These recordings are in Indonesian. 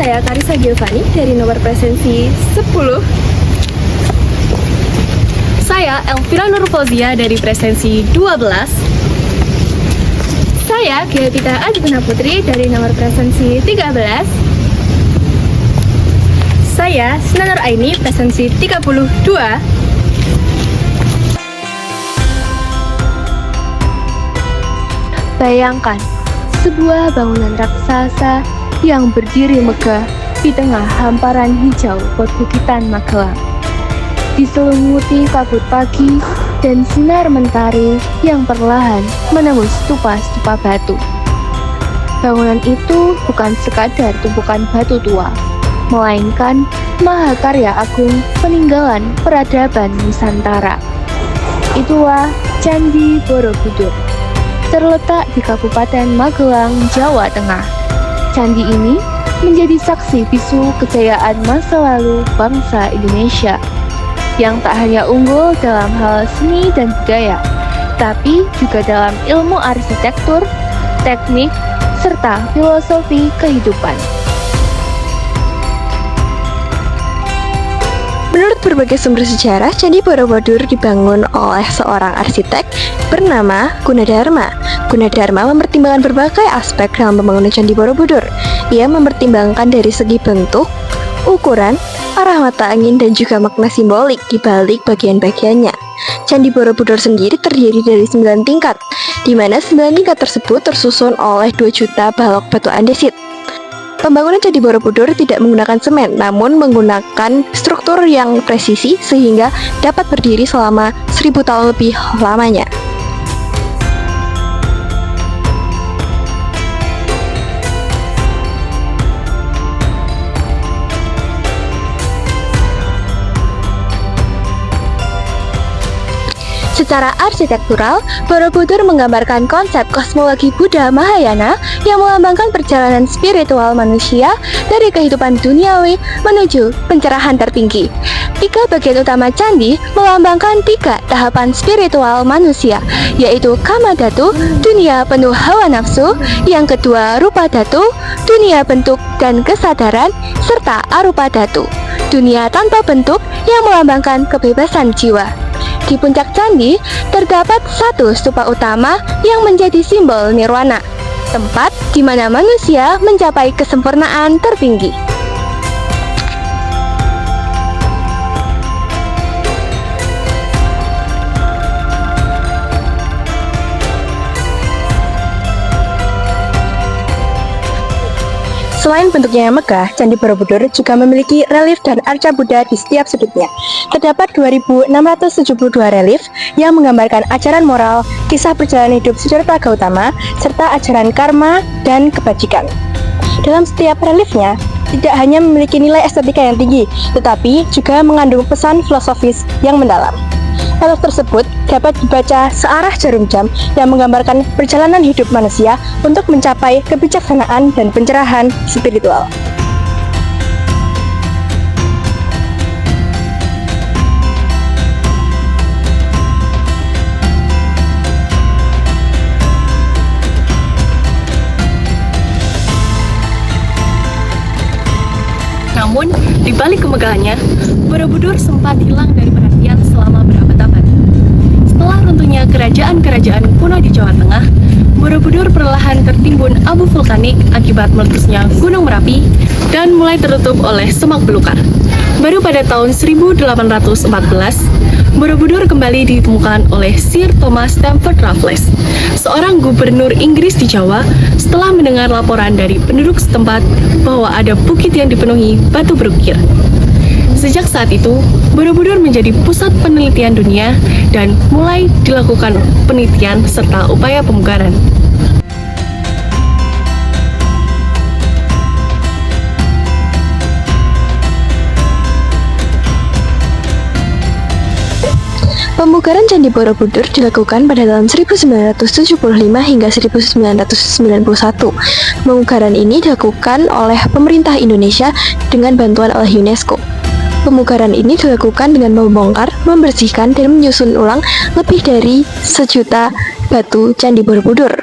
saya Karissa Giovanni dari nomor presensi 10. Saya Elvira Nur Fauzia dari presensi 12. Saya Giatita Aditana Putri dari nomor presensi 13. Saya Sinanur Aini presensi 32. Bayangkan, sebuah bangunan raksasa yang berdiri megah di tengah hamparan hijau perbukitan Magelang. Diselumuti kabut pagi dan sinar mentari yang perlahan menembus stupa-stupa batu. Bangunan itu bukan sekadar tumpukan batu tua, melainkan mahakarya agung peninggalan peradaban Nusantara. Itulah Candi Borobudur, terletak di Kabupaten Magelang, Jawa Tengah. Candi ini menjadi saksi bisu kejayaan masa lalu bangsa Indonesia yang tak hanya unggul dalam hal seni dan budaya, tapi juga dalam ilmu arsitektur, teknik, serta filosofi kehidupan. Menurut berbagai sumber sejarah, Candi Borobudur dibangun oleh seorang arsitek bernama Gunadarma. Gunadarma mempertimbangkan berbagai aspek dalam pembangunan Candi Borobudur. Ia mempertimbangkan dari segi bentuk, ukuran, arah mata angin, dan juga makna simbolik di balik bagian-bagiannya. Candi Borobudur sendiri terdiri dari 9 tingkat, di mana 9 tingkat tersebut tersusun oleh 2 juta balok batu andesit. Pembangunan Candi Borobudur tidak menggunakan semen, namun menggunakan struktur yang presisi sehingga dapat berdiri selama 1000 tahun lebih lamanya. Secara arsitektural, Borobudur menggambarkan konsep kosmologi Buddha Mahayana yang melambangkan perjalanan spiritual manusia dari kehidupan duniawi menuju pencerahan tertinggi. 3 bagian utama candi melambangkan 3 tahapan spiritual manusia, yaitu Kama Dhatu, dunia penuh hawa nafsu, yang kedua Rupa Dhatu, dunia bentuk dan kesadaran, serta Arupa Dhatu, dunia tanpa bentuk yang melambangkan kebebasan jiwa. Di puncak candi terdapat 1 stupa utama yang menjadi simbol nirwana, tempat di mana manusia mencapai kesempurnaan tertinggi. Selain bentuknya yang megah, Candi Borobudur juga memiliki relief dan arca Buddha di setiap sudutnya. Terdapat 2.672 relief yang menggambarkan ajaran moral, kisah perjalanan hidup Siddhartha Gautama, serta ajaran karma dan kebajikan. Dalam setiap reliefnya, tidak hanya memiliki nilai estetika yang tinggi, tetapi juga mengandung pesan filosofis yang mendalam. Relief tersebut dapat dibaca searah jarum jam yang menggambarkan perjalanan hidup manusia untuk mencapai kebijaksanaan dan pencerahan spiritual. Namun, di balik kemegahannya, Borobudur sempat hilang dari perhatian selama berabad-abad. Setelah runtuhnya kerajaan-kerajaan kuno di Jawa Tengah, Borobudur perlahan tertimbun abu vulkanik akibat meletusnya Gunung Merapi dan mulai tertutup oleh semak belukar. Baru pada tahun 1814, Borobudur kembali ditemukan oleh Sir Thomas Stamford Raffles, seorang gubernur Inggris di Jawa, setelah mendengar laporan dari penduduk setempat bahwa ada bukit yang dipenuhi batu berukir. Sejak saat itu, Borobudur menjadi pusat penelitian dunia dan mulai dilakukan penelitian serta upaya pemugaran. Pemugaran Candi Borobudur dilakukan pada tahun 1975 hingga 1991. Pemugaran ini dilakukan oleh pemerintah Indonesia dengan bantuan oleh UNESCO. Pemugaran ini dilakukan dengan membongkar, membersihkan, dan menyusun ulang lebih dari 1 juta batu Candi Borobudur.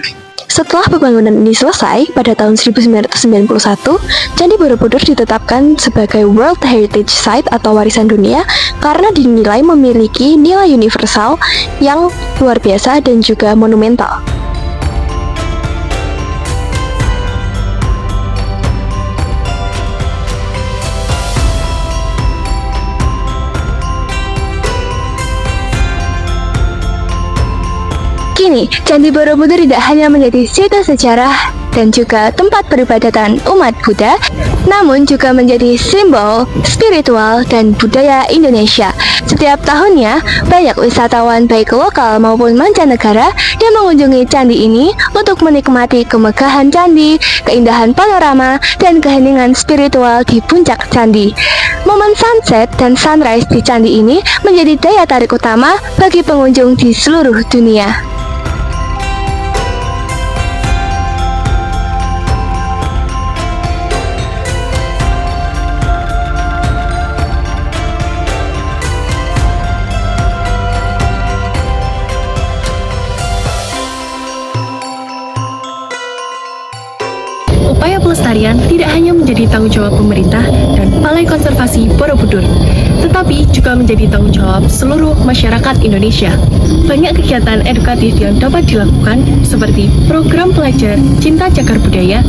Setelah pembangunan ini selesai pada tahun 1991, Candi Borobudur ditetapkan sebagai World Heritage Site atau warisan dunia karena dinilai memiliki nilai universal yang luar biasa dan juga monumental. Kini, Candi Borobudur tidak hanya menjadi situs sejarah dan juga tempat peribadatan umat Buddha, namun juga menjadi simbol spiritual dan budaya Indonesia. Setiap tahunnya, banyak wisatawan baik lokal maupun mancanegara yang mengunjungi candi ini untuk menikmati kemegahan candi, keindahan panorama, dan keheningan spiritual di puncak candi. Momen sunset dan sunrise di candi ini menjadi daya tarik utama bagi pengunjung di seluruh dunia. Upaya pelestarian tidak hanya menjadi tanggung jawab pemerintah dan Balai Konservasi Borobudur, tetapi juga menjadi tanggung jawab seluruh masyarakat Indonesia. Banyak kegiatan edukatif yang dapat dilakukan seperti program pelajar Cinta Cagar Budaya,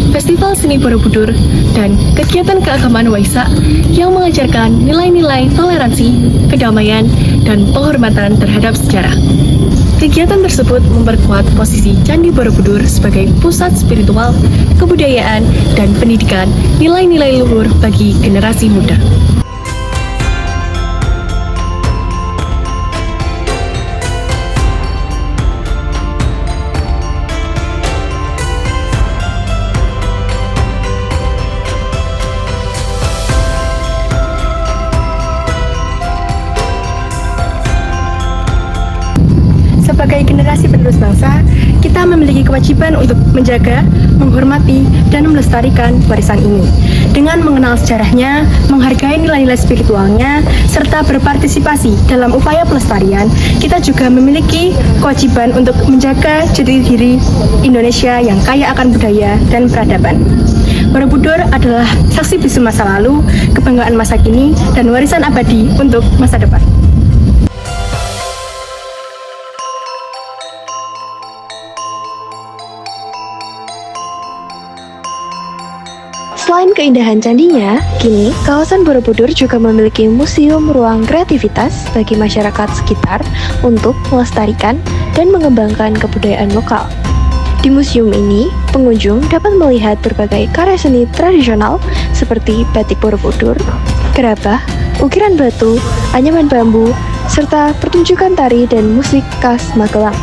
Festival Seni Borobudur, dan kegiatan keagamaan Waisak yang mengajarkan nilai-nilai toleransi, kedamaian, dan penghormatan terhadap sejarah. Kegiatan tersebut memperkuat posisi Candi Borobudur sebagai pusat spiritual, kebudayaan, dan pendidikan nilai-nilai luhur bagi generasi muda. Sebagai generasi penerus bangsa, kita memiliki kewajiban untuk menjaga, menghormati, dan melestarikan warisan ini. Dengan mengenal sejarahnya, menghargai nilai-nilai spiritualnya, serta berpartisipasi dalam upaya pelestarian, kita juga memiliki kewajiban untuk menjaga jati diri Indonesia yang kaya akan budaya dan peradaban. Borobudur adalah saksi bisu masa lalu, kebanggaan masa kini, dan warisan abadi untuk masa depan. Selain keindahan candinya, kini kawasan Borobudur juga memiliki museum ruang kreativitas bagi masyarakat sekitar untuk melestarikan dan mengembangkan kebudayaan lokal. Di museum ini, pengunjung dapat melihat berbagai karya seni tradisional seperti batik Borobudur, gerabah, ukiran batu, anyaman bambu, serta pertunjukan tari dan musik khas Magelang.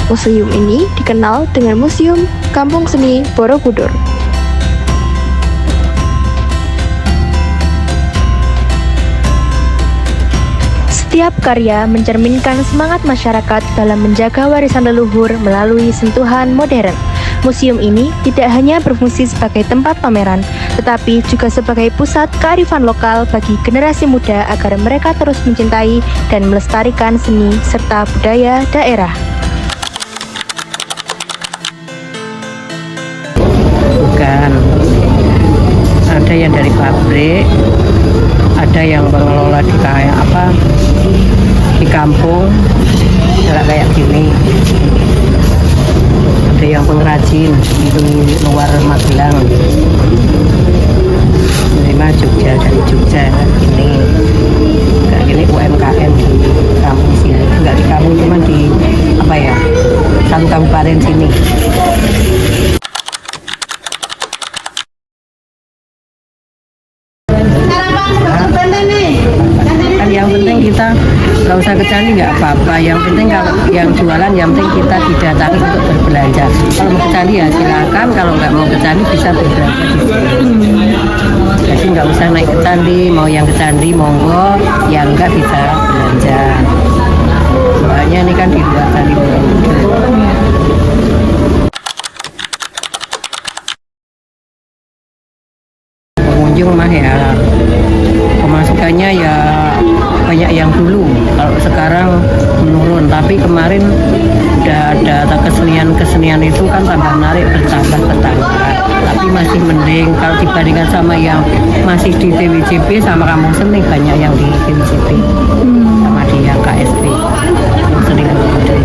Museum ini dikenal dengan Museum Kampung Seni Borobudur. Setiap karya mencerminkan semangat masyarakat dalam menjaga warisan leluhur melalui sentuhan modern. Museum ini tidak hanya berfungsi sebagai tempat pameran, tetapi juga sebagai pusat kearifan lokal bagi generasi muda agar mereka terus mencintai dan melestarikan seni serta budaya daerah. Bukan, ada yang dari pabrik, ada yang mengelola di di kampung, kayak gini. Ada yang pengrajin di luar Magelang, menerima Jogja, dari Jogja ini kayak gini UMKM di kampung sini, enggak di kampung, cuma di satu kabupaten sini. Yang penting kita nggak usah ke candi nggak apa-apa, yang penting kalau yang jualan yang penting kita didatangi untuk berbelanja. Kalau mau ke candi ya silakan, kalau nggak mau ke candi bisa berbelanja di sini. Jadi nggak usah naik ke candi, mau yang ke candi monggo, yang nggak bisa belanja. Soalnya ini kan di luar Candi Borobudur. Pengunjung mah ya pemasukannya ya banyak yang dulu, kalau sekarang menurun, tapi kemarin udah ada kesenian itu kan kalau dibandingkan sama yang masih di TWJB sama kampung seni, banyak yang di TWJB sama di yang KSP seni Borobudur.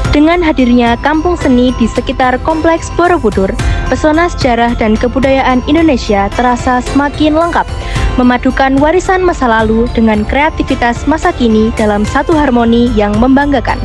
Dengan hadirnya kampung seni di sekitar Kompleks Borobudur, pesona sejarah dan kebudayaan Indonesia terasa semakin lengkap, memadukan warisan masa lalu dengan kreativitas masa kini dalam satu harmoni yang membanggakan.